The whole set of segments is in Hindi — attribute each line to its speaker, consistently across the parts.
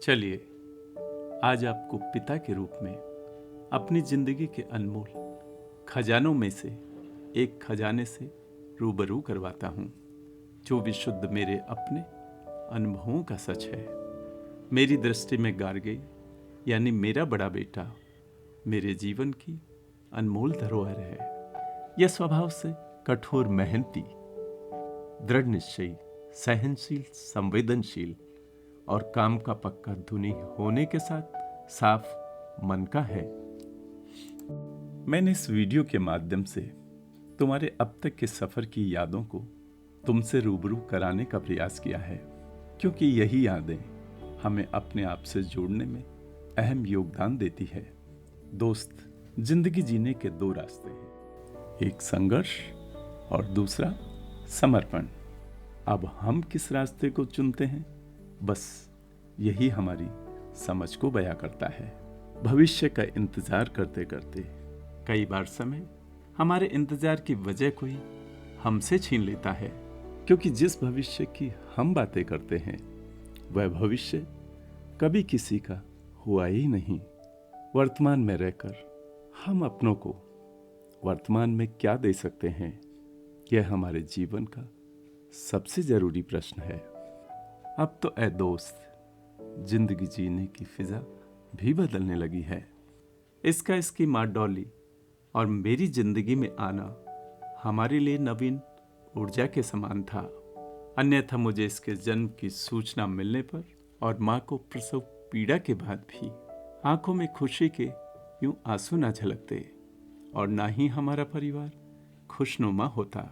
Speaker 1: चलिए आज आपको पिता के रूप में अपनी जिंदगी के अनमोल खजानों में से एक खजाने से रूबरू करवाता हूँ, जो विशुद्ध मेरे अपने अनुभवों का सच है। मेरी दृष्टि में गार्गे यानी मेरा बड़ा बेटा मेरे जीवन की अनमोल धरोहर है। यह स्वभाव से कठोर मेहनती, दृढ़ निश्चयी, सहनशील, संवेदनशील और काम का पक्का धुनी होने के साथ साफ मन का है। मैंने इस वीडियो के माध्यम से तुम्हारे अब तक के सफर की यादों को तुमसे रूबरू कराने का प्रयास किया है, क्योंकि यही यादें हमें अपने आप से जोड़ने में अहम योगदान देती है। दोस्त, जिंदगी जीने के दो रास्ते हैं, एक संघर्ष और दूसरा समर्पण। अब हम किस रास्ते को चुनते हैं, बस यही हमारी समझ को बयां करता है। भविष्य का इंतजार करते करते कई बार समय हमारे इंतजार की वजह कोई हमसे छीन लेता है, क्योंकि जिस भविष्य की हम बातें करते हैं वह भविष्य कभी किसी का हुआ ही नहीं। वर्तमान में रहकर हम अपनों को वर्तमान में क्या दे सकते हैं, यह हमारे जीवन का सबसे जरूरी प्रश्न है। अब तो ऐ दोस्त, जिंदगी जीने की फिजा भी बदलने लगी है। इसकी माँ डॉली और मेरी जिंदगी में आना हमारे लिए नवीन ऊर्जा के समान था। अन्यथा मुझे इसके जन्म की सूचना मिलने पर और माँ को प्रसव पीड़ा के बाद भी आंखों में खुशी के यूं आंसू ना झलकते और ना ही हमारा परिवार खुशनुमा होता।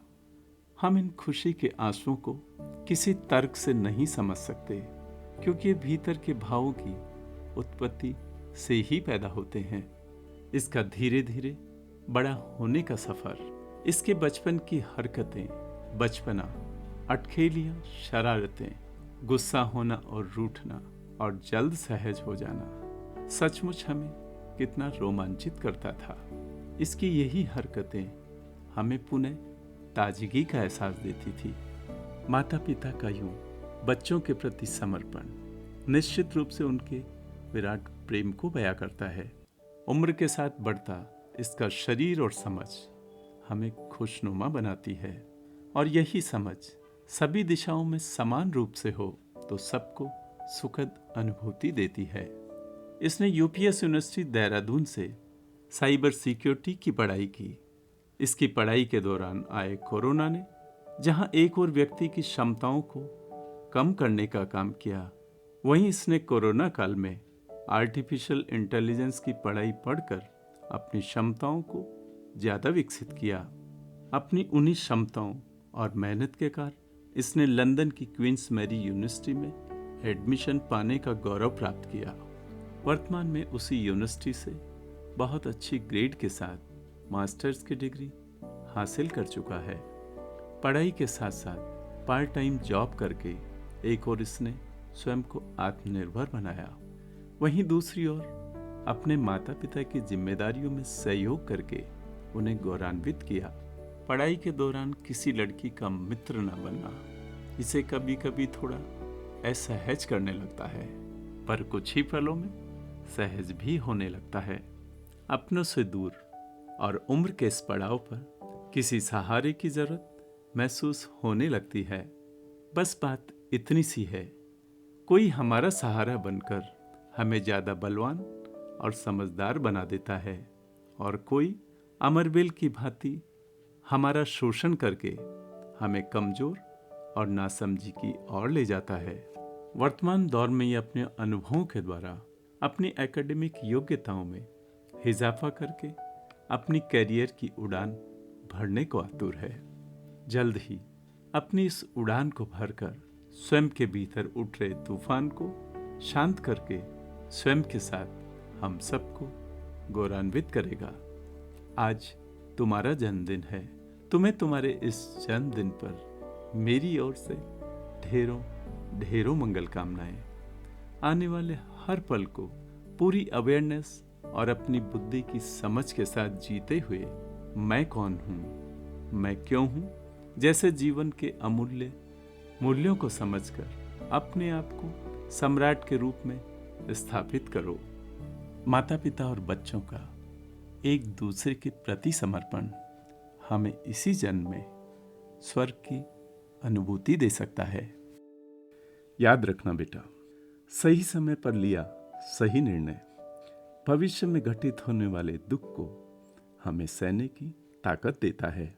Speaker 1: हम इन खुशी के आंसुओं को किसी तर्क से नहीं समझ सकते, क्योंकि ये भीतर के भावों की उत्पत्ति से ही पैदा होते हैं। इसका धीरे धीरे बड़ा होने का सफर, इसके बचपन की हरकतें, बचपना, अटखेलियां, शरारतें, गुस्सा होना और रूठना और जल्द सहज हो जाना सचमुच हमें कितना रोमांचित करता था। इसकी यही हरकतें हमें पुनः ताजगी का एहसास देती थी। माता पिता का यूं बच्चों के प्रति समर्पण निश्चित रूप से उनके विराट प्रेम को बयां करता है। उम्र के साथ बढ़ता इसका शरीर और समझ हमें खुशनुमा बनाती है, और यही समझ सभी दिशाओं में समान रूप से हो तो सबको सुखद अनुभूति देती है। इसने यूपीएस यूनिवर्सिटी देहरादून से साइबर सिक्योरिटी की पढ़ाई की। इसकी पढ़ाई के दौरान आए कोरोना ने जहां एक और व्यक्ति की क्षमताओं को कम करने का काम किया, वहीं इसने कोरोना काल में आर्टिफिशियल इंटेलिजेंस की पढ़ाई पढ़कर अपनी क्षमताओं को ज़्यादा विकसित किया। अपनी उन्हीं क्षमताओं और मेहनत के कारण इसने लंदन की क्वींस मैरी यूनिवर्सिटी में एडमिशन पाने का गौरव प्राप्त किया। वर्तमान में उसी यूनिवर्सिटी से बहुत अच्छी ग्रेड के साथ मास्टर्स की डिग्री हासिल कर चुका है। पढ़ाई के साथ साथ पार्ट टाइम जॉब करके एक और इसने स्वयं को आत्मनिर्भर बनाया, वहीं दूसरी ओर अपने माता पिता की जिम्मेदारियों में सहयोग करके उन्हें गौरवान्वित किया। पढ़ाई के दौरान किसी लड़की का मित्र न बनना इसे कभी कभी थोड़ा असहज करने लगता है, पर कुछ ही पलों में सहज भी होने लगता है। अपनों से दूर और उम्र के इस पड़ाव पर किसी सहारे की जरूरत महसूस होने लगती है। बस बात इतनी सी है, कोई हमारा सहारा बनकर हमें ज्यादा बलवान और समझदार बना देता है, और कोई अमरबेल की भांति हमारा शोषण करके हमें कमजोर और नासमझी की ओर ले जाता है। वर्तमान दौर में ये अपने अनुभवों के द्वारा अपनी एकेडमिक योग्यताओं में इजाफा करके अपनी कैरियर की उड़ान भरने को आतुर है। जल्द ही अपनी इस उड़ान को भरकर स्वयं के भीतर उठ रहे तूफान को शांत करके स्वयं के साथ हम सबको गौरवान्वित करेगा। आज तुम्हारा जन्मदिन है। तुम्हें तुम्हारे इस जन्मदिन पर मेरी ओर से ढेरों ढेरों मंगल कामनाएं। आने वाले हर पल को पूरी अवेयरनेस और अपनी बुद्धि की समझ के साथ जीते हुए मैं कौन हूँ, मैं क्यों हूँ जैसे जीवन के अमूल्य मूल्यों को समझकर अपने आप को सम्राट के रूप में स्थापित करो। माता पिता और बच्चों का एक दूसरे के प्रति समर्पण हमें इसी जन्म में स्वर्ग की अनुभूति दे सकता है। याद रखना बेटा, सही समय पर लिया सही निर्णय भविष्य में घटित होने वाले दुख को हमें सहने की ताकत देता है।